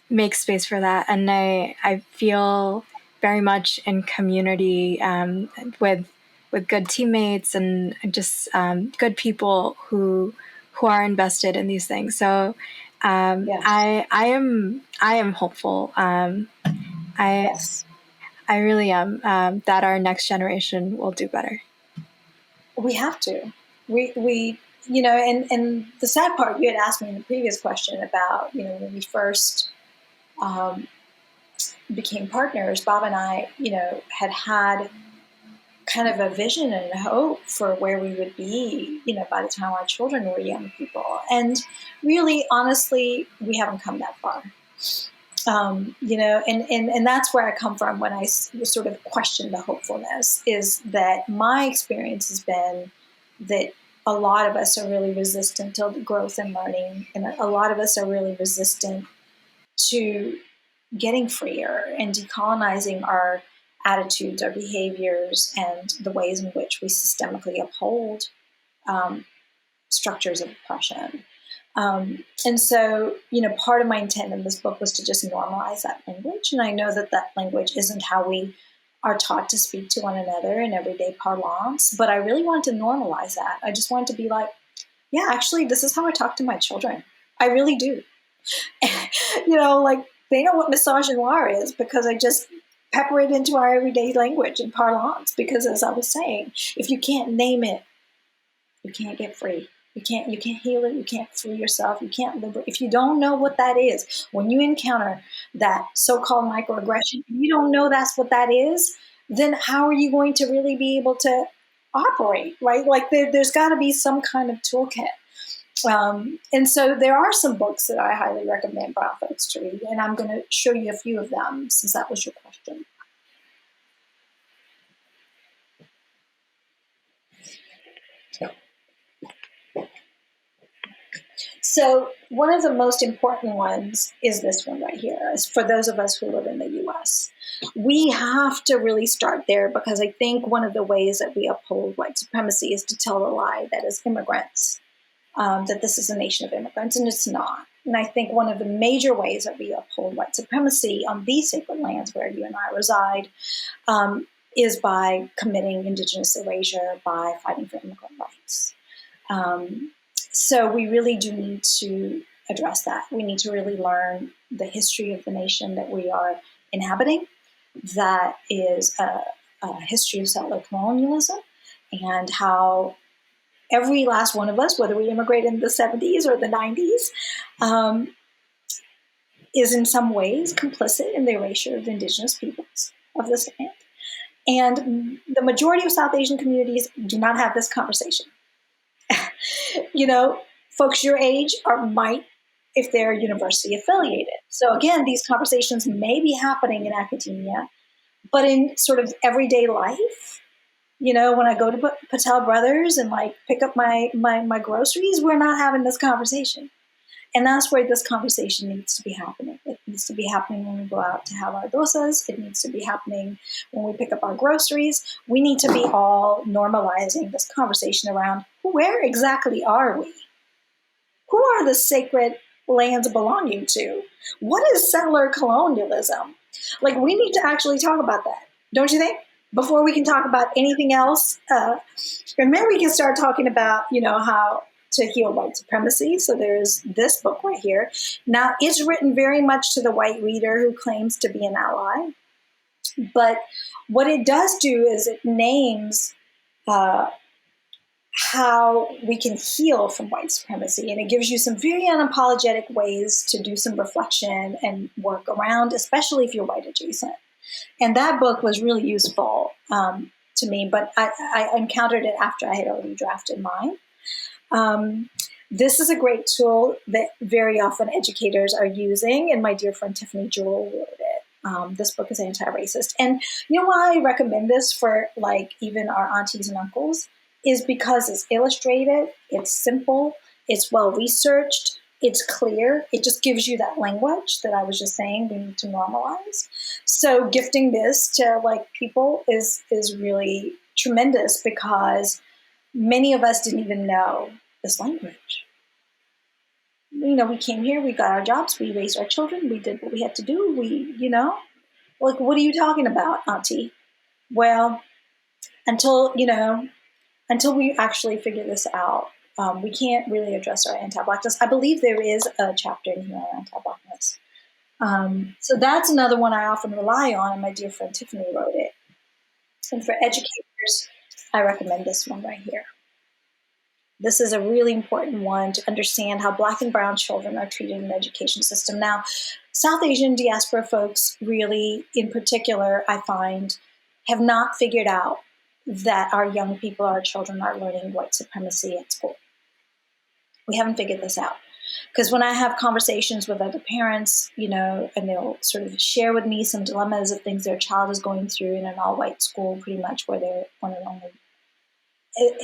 Speaker 1: make space for that, and I feel very much in community with good teammates and just good people who are invested in these things. So
Speaker 2: Yes.
Speaker 1: I am hopeful.
Speaker 2: Yes.
Speaker 1: I really am that our next generation will do better.
Speaker 2: We have to. We and the sad part, you had asked me in the previous question about, when we first became partners, Bob and I, had kind of a vision and a hope for where we would be, by the time our children were young people. And really, honestly, we haven't come that far. And that's where I come from when I sort of question the hopefulness, is that my experience has been that a lot of us are really resistant to growth and learning, and a lot of us are really resistant to getting freer and decolonizing our attitudes, our behaviors, and the ways in which we systemically uphold structures of oppression. And so, part of my intent in this book was to just normalize that language. And I know that language isn't how we are taught to speak to one another in everyday parlance, but I really want to normalize that. I just want to be like, yeah, actually, this is how I talk to my children. I really do. They know what misogynoir is because I just pepper it into our everyday language and parlance. Because as I was saying, if you can't name it, you can't get free. You can't heal it. You can't free yourself. You can't liberate. If you don't know what that is, when you encounter that so-called microaggression, if you don't know that's what that is, then how are you going to really be able to operate, right? Like there's got to be some kind of toolkit. And so there are some books that I highly recommend brown folks to read, and I'm going to show you a few of them since that was your question. So one of the most important ones is this one right here. Is for those of us who live in the U.S. We have to really start there, because I think one of the ways that we uphold white supremacy is to tell a lie that as immigrants, that this is a nation of immigrants, and it's not. And I think one of the major ways that we uphold white supremacy on these sacred lands where you and I reside is by committing Indigenous erasure, by fighting for immigrant rights. So we really do need to address that. We need to really learn the history of the nation that we are inhabiting. That is a history of settler colonialism, and how every last one of us, whether we immigrated in the 70s or the 90s, is in some ways complicit in the erasure of the Indigenous peoples of this land. And the majority of South Asian communities do not have this conversation. Folks your age might, if they're university affiliated. So again, these conversations may be happening in academia, but in sort of everyday life, when I go to Patel Brothers and pick up my groceries, we're not having this conversation. And that's where this conversation needs to be happening. It needs to be happening when we go out to have our dosas. It needs to be happening when we pick up our groceries. We need to be all normalizing this conversation around where exactly are we? Who are the sacred lands belonging to? What is settler colonialism? Like, we need to actually talk about that, don't you think? Before we can talk about anything else. And then we can start talking about, how to heal white supremacy. So there's this book right here. Now, it's written very much to the white reader who claims to be an ally. But what it does do is it names how we can heal from white supremacy. And it gives you some very unapologetic ways to do some reflection and work around, especially if you're white adjacent. And that book was really useful to me, but I encountered it after I had already drafted mine. This is a great tool that very often educators are using, and my dear friend Tiffany Jewell wrote it. This book is Antiracist. And you know why I recommend this for even our aunties and uncles is because it's illustrated, it's simple, it's well researched, it's clear. It just gives you that language that I was just saying we need to normalize. So gifting this to people is really tremendous because many of us didn't even know this language. We came here, we got our jobs, we raised our children, we did what we had to do. What are you talking about, Auntie? Well, until we actually figure this out, we can't really address our anti-Blackness. I believe there is a chapter in here on anti-Blackness. So that's another one I often rely on, and my dear friend Tiffany wrote it. And for educators, I recommend this one right here. This is a really important one to understand how Black and brown children are treated in the education system. Now, South Asian diaspora folks really, in particular, I find, have not figured out that our young people, our children, are learning white supremacy at school. We haven't figured this out. Because when I have conversations with other parents, and they'll sort of share with me some dilemmas of things their child is going through in an all-white school, pretty much where they're one and only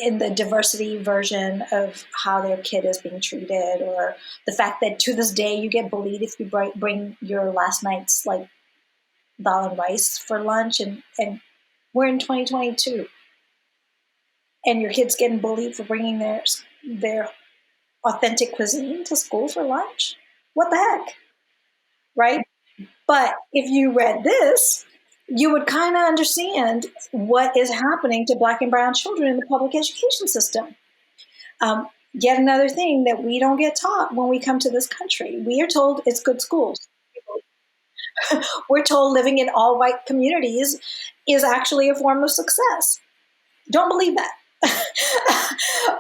Speaker 2: in the diversity version of how their kid is being treated, or the fact that to this day you get bullied if you bring your last night's dal and rice for lunch, and we're in 2022. And your kid's getting bullied for bringing their authentic cuisine to school for lunch? What the heck? Right? But if you read this, you would kind of understand what is happening to Black and brown children in the public education system. Yet another thing that we don't get taught when we come to this country. We are told it's good schools. We're told living in all white communities is actually a form of success. Don't believe that.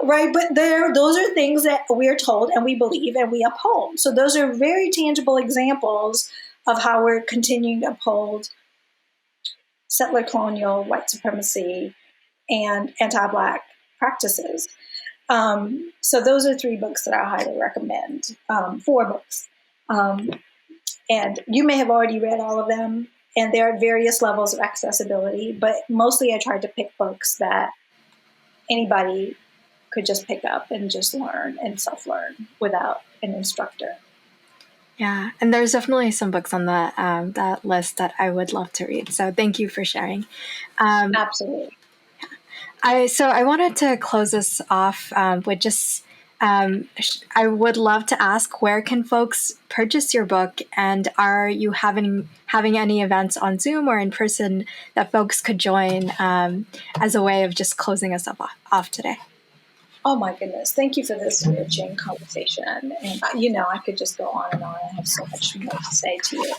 Speaker 2: Right? But those are things that we're told and we believe and we uphold. So those are very tangible examples of how we're continuing to uphold settler colonial white supremacy and anti-Black practices. So those are 3 books that I highly recommend, 4 books. And you may have already read all of them, and there are various levels of accessibility, but mostly I tried to pick books that anybody could just pick up and just learn and self-learn without an instructor.
Speaker 1: Yeah, and there's definitely some books on that list that I would love to read. So thank you for sharing.
Speaker 2: Absolutely.
Speaker 1: I wanted to close this off with just I would love to ask, where can folks purchase your book, and are you having any events on Zoom or in person that folks could join as a way of just closing us off today?
Speaker 2: Oh my goodness. Thank you for this enriching conversation. And I could just go on and on. I have so much more to say to you.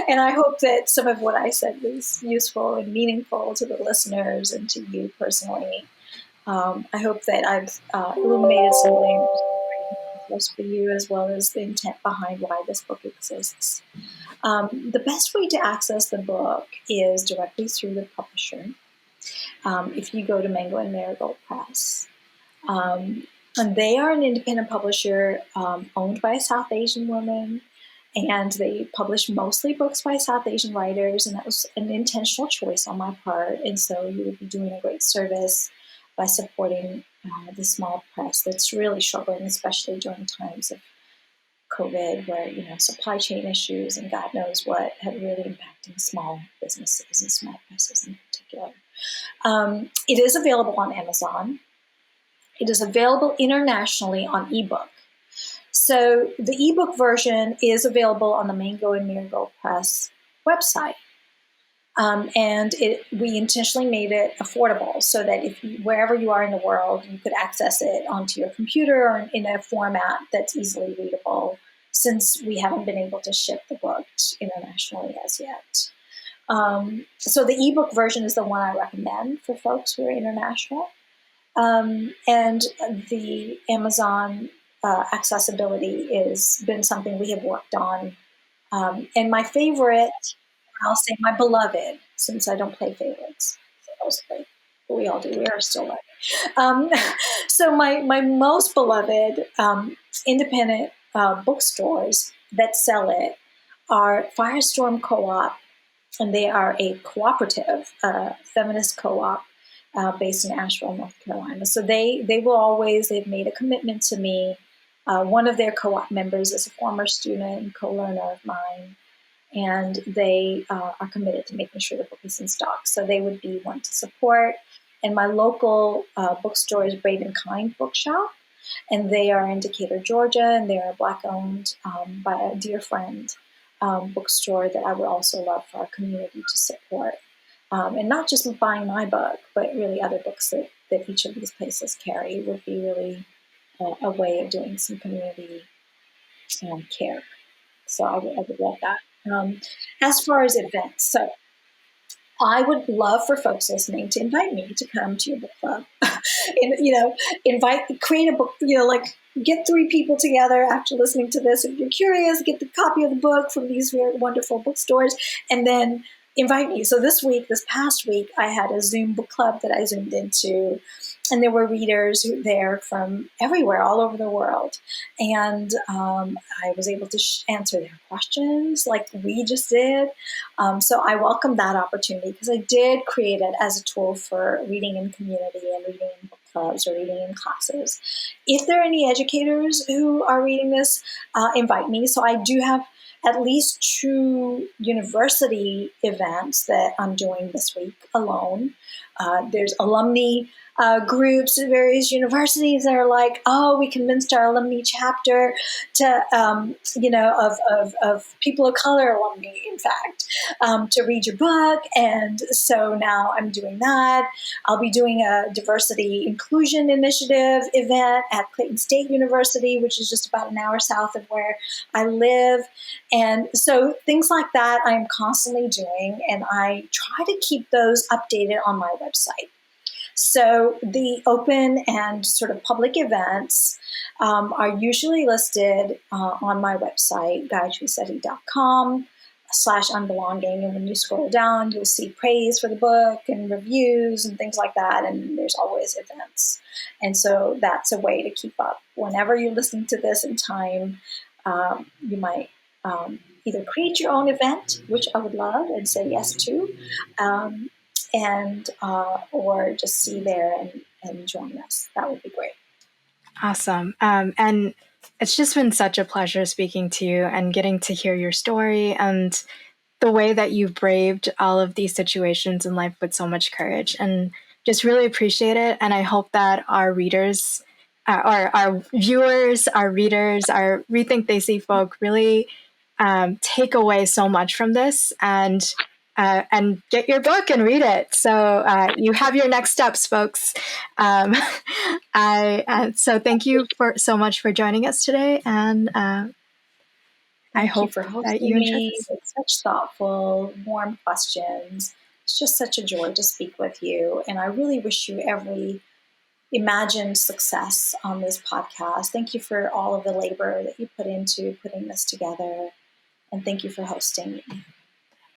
Speaker 2: And I hope that some of what I said was useful and meaningful to the listeners and to you personally. I hope that I've illuminated some things for you, as well as the intent behind why this book exists. The best way to access the book is directly through the publisher. If you go to Mango and Marigold Press. And they are an independent publisher owned by a South Asian woman, and they publish mostly books by South Asian writers, and that was an intentional choice on my part. And so you would be doing a great service by supporting the small press that's really struggling, especially during times of COVID, where supply chain issues and God knows what have really impacted small businesses and small presses in particular. It is available on Amazon. It is available internationally on ebook. So the ebook version is available on the Mango and Marigold Press website. And we intentionally made it affordable so that wherever you are in the world, you could access it onto your computer or in a format that's easily readable, since we haven't been able to ship the book internationally as yet. So the ebook version is the one I recommend for folks who are international. And the Amazon accessibility has been something we have worked on. And my favorite, I'll say my beloved, since I don't play favorites, supposedly. But we all do. We are still learning. So my most beloved independent bookstores that sell it are Firestorm Co-op, and they are a cooperative, feminist co-op based in Asheville, North Carolina. So they've made a commitment to me. One of their co-op members is a former student and co-learner of mine, and they are committed to making sure the book is in stock. So they would be one to support. And my local bookstore is Brave and Kind Bookshop, and they are in Decatur, Georgia, and they are Black-owned by a dear friend bookstore that I would also love for our community to support. And not just buying my book, but really other books that each of these places carry would be really a way of doing some community care. So I would love that. As far as events, so I would love for folks listening to invite me to come to your book club, and create a book, like get 3 people together after listening to this. If you're curious, get the copy of the book from these very wonderful bookstores, and then invite me. So this past week, I had a Zoom book club that I zoomed into, and there were readers there from everywhere, all over the world. And I was able to answer their questions like we just did. So I welcome that opportunity, because I did create it as a tool for reading in community and reading in book clubs or reading in classes. If there are any educators who are reading this, invite me. So I do have at least 2 university events that I'm doing this week alone. There's alumni groups at various universities that are like, oh, we convinced our alumni chapter to, of people of color alumni, in fact, to read your book. And so now I'm doing that. I'll be doing a diversity inclusion initiative event at Clayton State University, which is just about an hour south of where I live. And so things like that I'm constantly doing, and I try to keep those updated on my website. So the open and sort of public events are usually listed on my website, GayatriSethi.com/unbelonging. And when you scroll down, you'll see praise for the book and reviews and things like that. And there's always events. And so that's a way to keep up. Whenever you're listening to this in time, you might either create your own event, which I would love and say yes to, or just see there and join us. That would be great.
Speaker 1: Awesome. And it's just been such a pleasure speaking to you and getting to hear your story and the way that you've braved all of these situations in life with so much courage, and just really appreciate it. And I hope that our readers, our viewers, our readers, our Rethink They See folk really take away so much from this, and get your book and read it. So you have your next steps, folks. So thank you so much for joining us today, and I hope
Speaker 2: for hosting
Speaker 1: that you enjoyed
Speaker 2: me
Speaker 1: this.
Speaker 2: with such thoughtful, warm questions. It's just such a joy to speak with you, and I really wish you every imagined success on this podcast. Thank you for all of the labor that you put into putting this together, and thank you for hosting me.